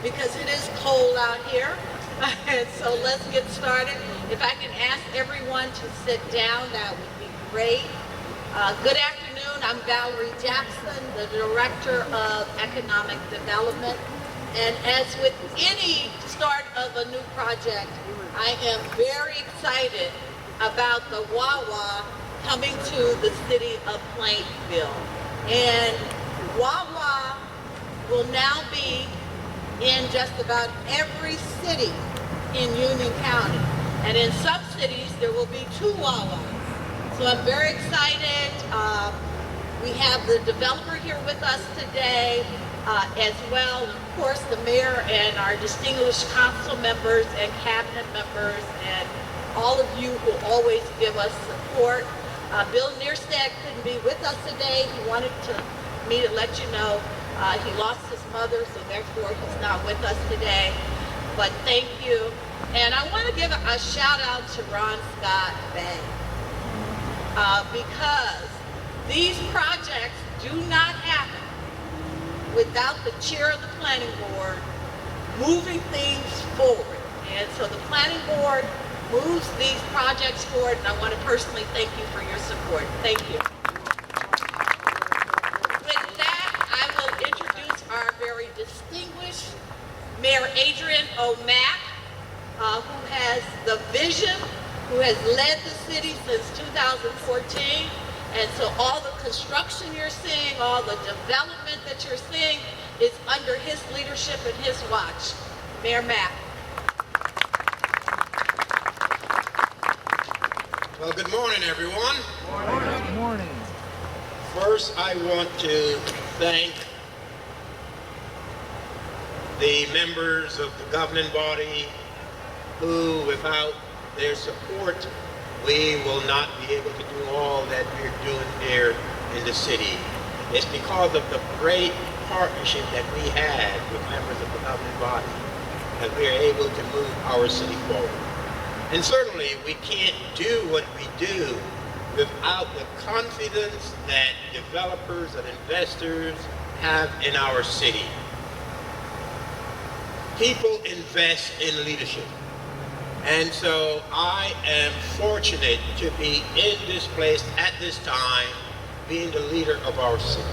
because it is cold out here. And so let's get started. If I can ask everyone to sit down, that would be great. Good afternoon. I'm Valerie Jackson, the Director of Economic Development. And as with any start of a new project, I am very excited about the Wawa coming to the city of Plainfield. And Wawa will now be in just about every city in Union County. And in some cities, there will be 2 Wawas. So I'm very excited. We have the developer here with us today, as well, of course, the mayor and our distinguished council members and cabinet members and all of you who always give us support. Bill Neerstad couldn't be with us today. He wanted me to let you know he lost his mother, so therefore he's not with us today. But thank you. And I want to give a shout out to Ron Scott Bay, because these projects do not happen without the chair of the planning board moving things forward. And so the planning board moves these projects forward, and I want to personally thank you for your support. Thank you. With that, I will introduce our very distinguished Mayor Adrian OMAP, who has the vision, who has led the city since 2014. And so all the construction you're seeing, all the development that you're seeing is under his leadership and his watch. Mayor Mapp. Well, good morning, everyone. Good morning. First, I want to thank the members of the governing body who, without their support, we will not be able to do all that we're doing here in the city. It's because of the great partnership that we had with members of the governing body that we are able to move our city forward. And certainly we can't do what we do without the confidence that developers and investors have in our city. People invest in leadership. And so I am fortunate to be in this place at this time, being the leader of our city.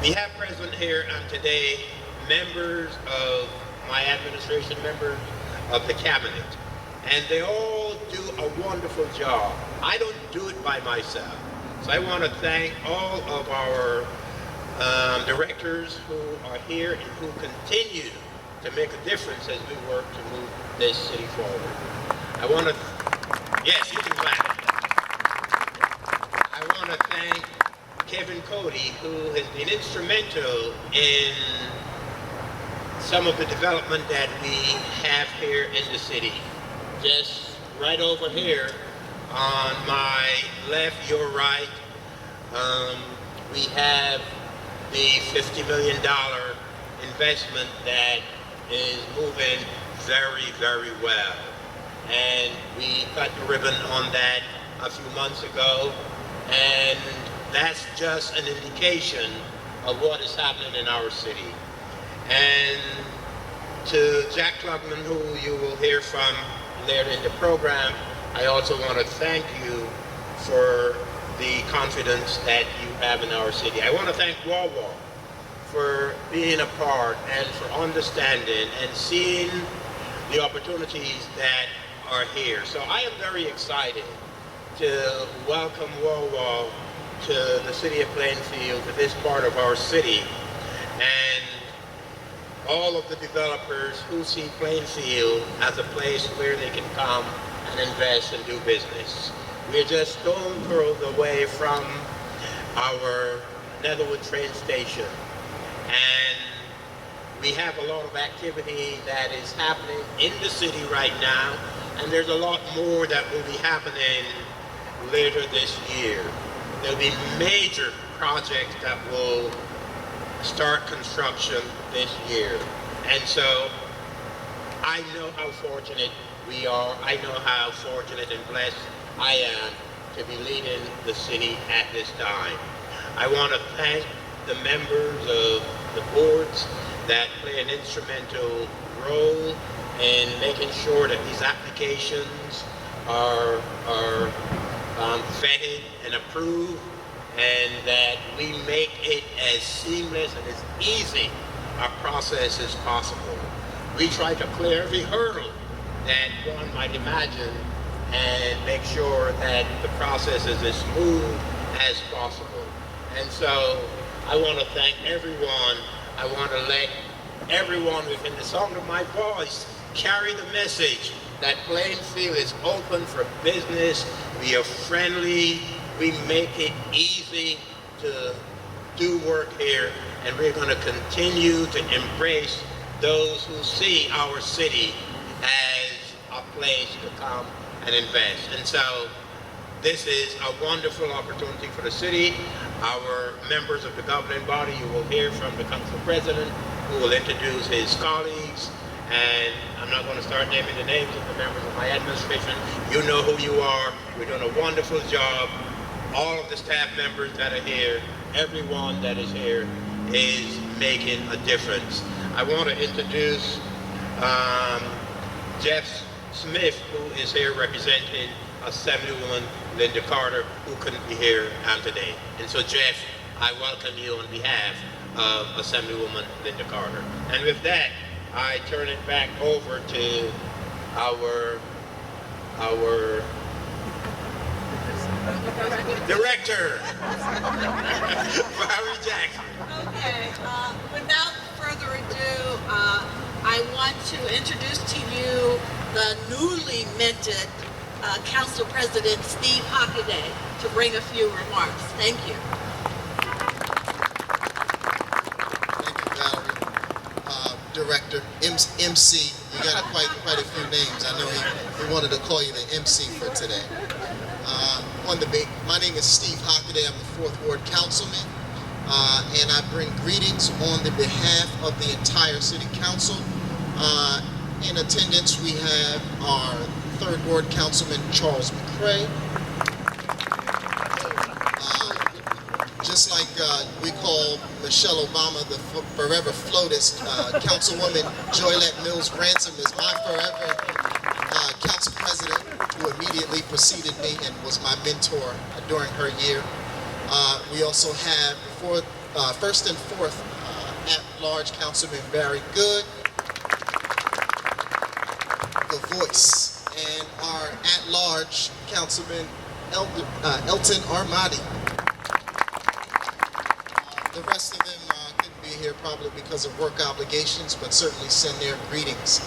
We have present here today members of my administration, members of the cabinet, and they all do a wonderful job. I don't do it by myself. So I want to thank all of our directors who are here and who continue to make a difference as we work to move this city forward. I want to, yes, you can clap. I want to thank Kevin Cody, who has been instrumental in some of the development that we have here in the city. Just right over here on my left, your right, we have the $50 million investment that is moving very, very well. And we cut the ribbon on that a few months ago, and that's just an indication of what is happening in our city. And to Jack Klugman, who you will hear from later in the program, I also want to thank you for the confidence that you have in our city. I want to thank Wawa for being a part and for understanding and seeing the opportunities that are here. So I am very excited to welcome Wawa to the city of Plainfield, to this part of our city, and all of the developers who see Plainfield as a place where they can come and invest and do business. We're just stone throws away from our Netherwood train station, and we have a lot of activity that is happening in the city right now, and there's a lot more that will be happening later this year. There'll be major projects that will start construction this year. And so I know how fortunate we are. I know how fortunate and blessed I am to be leading the city at this time. I want to thank the members of the boards that play an instrumental role in making sure that these applications are vetted and approved, and that we make it as seamless and as easy a process as possible. We try to clear every hurdle that one might imagine and make sure that the process is as smooth as possible. And so I want to thank everyone. I want to let everyone within the sound of my voice carry the message that Plainfield is open for business. We are friendly. We make it easy to do work here, and we're going to continue to embrace those who see our city as a place to come and invest. And so this is a wonderful opportunity for the city. Our members of the governing body, you will hear from the council president, who will introduce his colleagues. And I'm not going to start naming the names of the members of my administration. You know who you are. We're doing a wonderful job. All of the staff members that are here, everyone that is here is making a difference. I want to introduce Jeff Smith, who is here representing Assemblywoman Linda Carter, who couldn't be here today. And so, Jeff, I welcome you on behalf of Assemblywoman Linda Carter. And with that, I turn it back over to our director, Valerie Jackson. Okay, without further ado, I want to introduce to you the newly minted Council President Steve Hockaday to bring a few remarks. Thank you. Thank you, Valerie. Director, MC, you got quite a few names. I know he wanted to call you the MC for today. My name is Steve Hockaday. I'm the 4th Ward Councilman, and I bring greetings on the behalf of the entire City Council. In attendance, we have our 3rd Ward Councilman, Charles McCray. Just like we call Michelle Obama the forever floatist, Councilwoman Joylette Mills Ransom is my forever council president, who immediately preceded me and was my mentor during her year. We also have first and fourth at-large Councilman Barry Good, the voice, and our at-large Councilman Elton Armadi. The rest of them couldn't be here probably because of work obligations, but certainly send their greetings.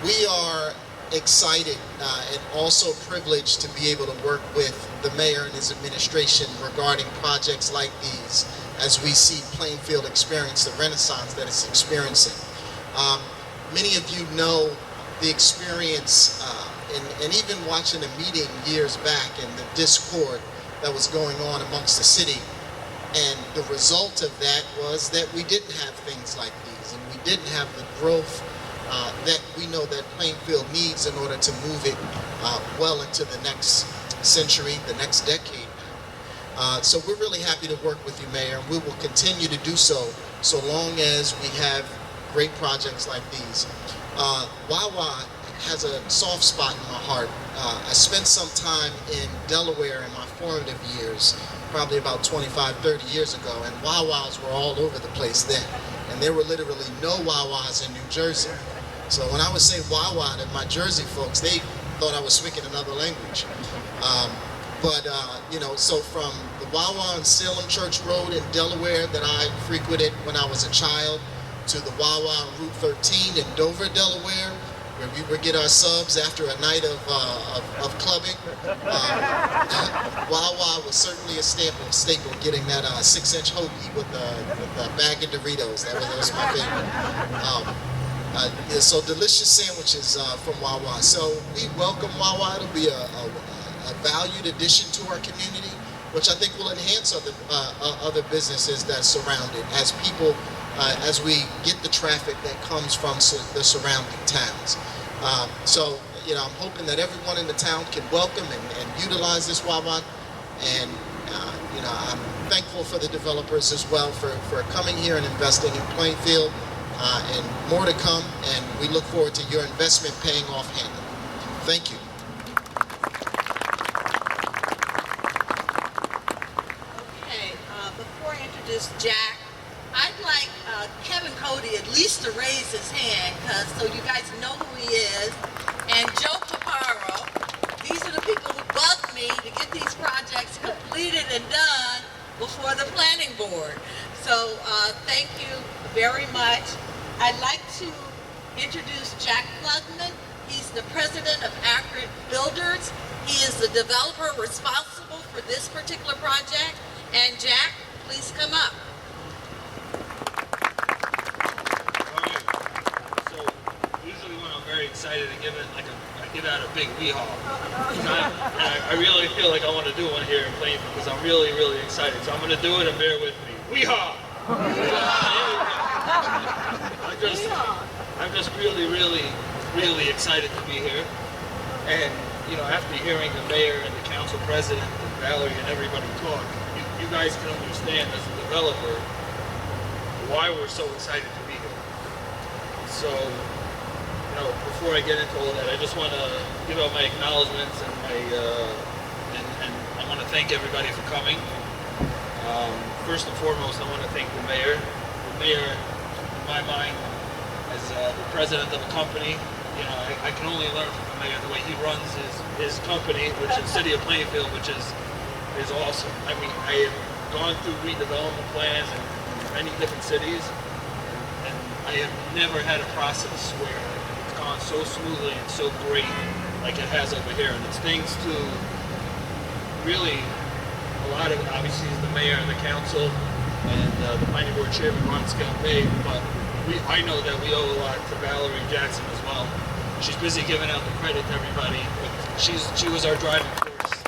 We are excited and also privileged to be able to work with the mayor and his administration regarding projects like these as we see Plainfield experience the renaissance that it's experiencing. Many of you know the experience and even watching a meeting years back and the discord that was going on amongst the city. And the result of that was that we didn't have things like these, and we didn't have the growth that we know that Plainfield needs in order to move it well into the next century, the next decade. So we're really happy to work with you, Mayor, and we will continue to do so long as we have great projects like these. Wawa has a soft spot in my heart. I spent some time in Delaware in my formative years, probably about 25, 30 years ago, and Wawas were all over the place then. And there were literally no Wawas in New Jersey. So when I would say Wawa to my Jersey folks, they thought I was speaking another language. So from the Wawa on Salem Church Road in Delaware that I frequented when I was a child, to the Wawa on Route 13 in Dover, Delaware, where we would get our subs after a night of clubbing. Wawa was certainly a staple getting that 6-inch hoagie with a bag of Doritos. That was my favorite. So delicious sandwiches from Wawa. So we welcome Wawa. It'll be a valued addition to our community, which I think will enhance other businesses that surround it as people, as we get the traffic that comes from the surrounding towns. I'm hoping that everyone in the town can welcome and utilize this Wawa. And, I'm thankful for the developers as well for coming here and investing in Plainfield, and more to come, and we look forward to your investment paying off handily. Thank you. Okay, before I introduce Jack, I'd like Kevin Cody at least to raise his hand, so you guys know who he is, and Joe Paparo. These are the people who bugged me to get these projects completed and done before the planning board. So thank you very much. I'd like to introduce Jack Plugman. He's the president of Accurate Builders. He is the developer responsible for this particular project. And Jack, please come up. So usually when I'm very excited, I give out a big wee-haw. I really feel like I want to do one here in Plainfield because I'm really, really excited. So I'm going to do it and bear with me. Wee-haw! I'm just really, really, really excited to be here. And, you know, after hearing the mayor and the council president and Valerie and everybody talk, you guys can understand as a developer why we're so excited to be here. So, you know, before I get into all that, I just want to give out my acknowledgments and and I want to thank everybody for coming. First and foremost, I want to thank the mayor. The mayor, in my mind, as the president of a company, you know, I can only learn from the mayor the way he runs his company, which is City of Plainfield, which is awesome. I mean, I have gone through redevelopment plans in many different cities, and I have never had a process where it's gone so smoothly and so great like it has over here. And it's thanks to really a lot of, obviously, is the mayor and the council and the planning board chairman, Ron Scalpay, but I know that we owe a lot to Valerie Jackson as well. She's busy giving out the credit to everybody, but she was our driving force.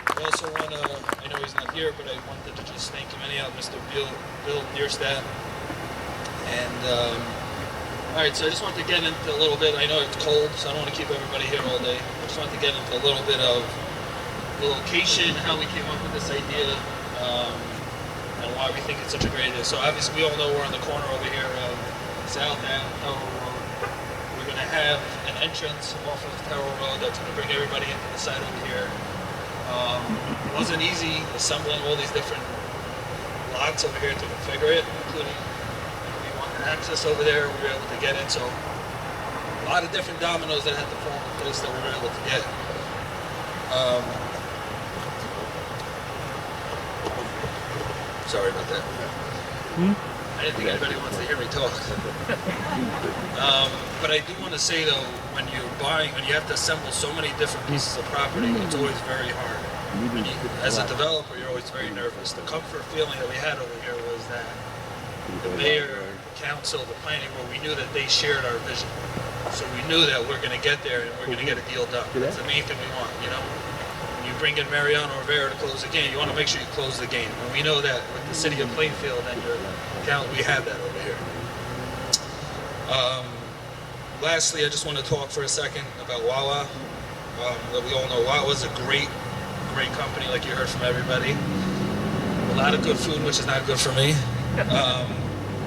I also want to, I know he's not here, but I wanted to just thank him anyhow, Mr. Bill Nearstadt. And, all right, so I just want to get into a little bit, I know it's cold, so I don't want to keep everybody here all day. I just want to get into a little bit of the location, how we came up with this idea, and why we think it's such a great idea. So obviously we all know we're on the corner over here of South and Terrell Road. We're going to have an entrance off of Terrell Road that's going to bring everybody into the side over here. It wasn't easy assembling all these different lots over here to configure it, including we wanted access over there, we were able to get in. So a lot of different dominoes that had to fall in place that we were able to get. Sorry about that. I didn't think anybody wants to hear me talk. But I do want to say though, when you have to assemble so many different pieces of property, it's always very hard. As a developer, you're always very nervous. The comfort feeling that we had over here was that the mayor, council, the planning board, we knew that they shared our vision. So we knew that we're going to get there and we're going to get a deal done. That's the main thing we want, you know? When you bring in Mariano or Rivera to close the game, you want to make sure you close the game. And we know that with the city of Plainfield and your account, we have that over here. Lastly, I just want to talk for a second about Wawa. That we all know Wawa is a great company, like you heard from everybody. A lot of good food, which is not good for me.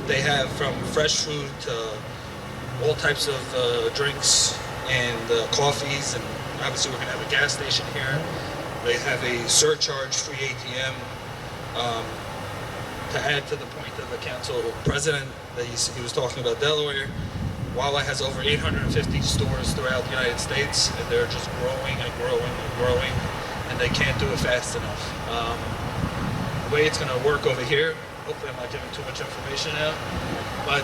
They have from fresh food to all types of drinks and coffees, and obviously we're going to have a gas station here. They have a surcharge-free ATM. To add to the point of the council president that he was talking about Delaware, Wawa has over 850 stores throughout the United States, and they're just growing and growing and growing, and they can't do it fast enough. The way it's going to work over here, hopefully I'm not giving too much information out, but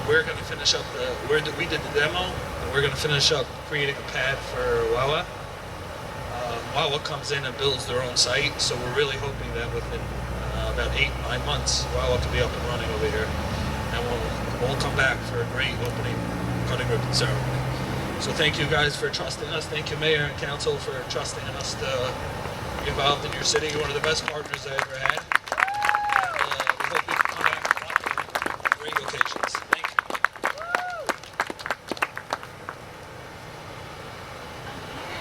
we're going to finish up we did the demo, and we're going to finish up creating a pad for Wawa. Wawa comes in and builds their own site, so we're really hoping that within about 8-9 months, Wawa can be up and running over here, and we'll come back for a great opening cutting ribbon ceremony. So thank you guys for trusting us. Thank you, Mayor and Council, for trusting in us to be involved in your city. You're one of the best partners I ever had. And we hope you can come back for great occasions. Thank you.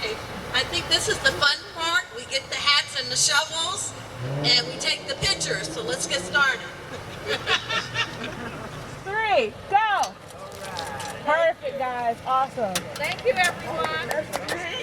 Okay, I think this is the fun part. We get the hats and the calls and we take the pictures. So let's get started. 3, go! Perfect, guys. Awesome. Thank you, everyone.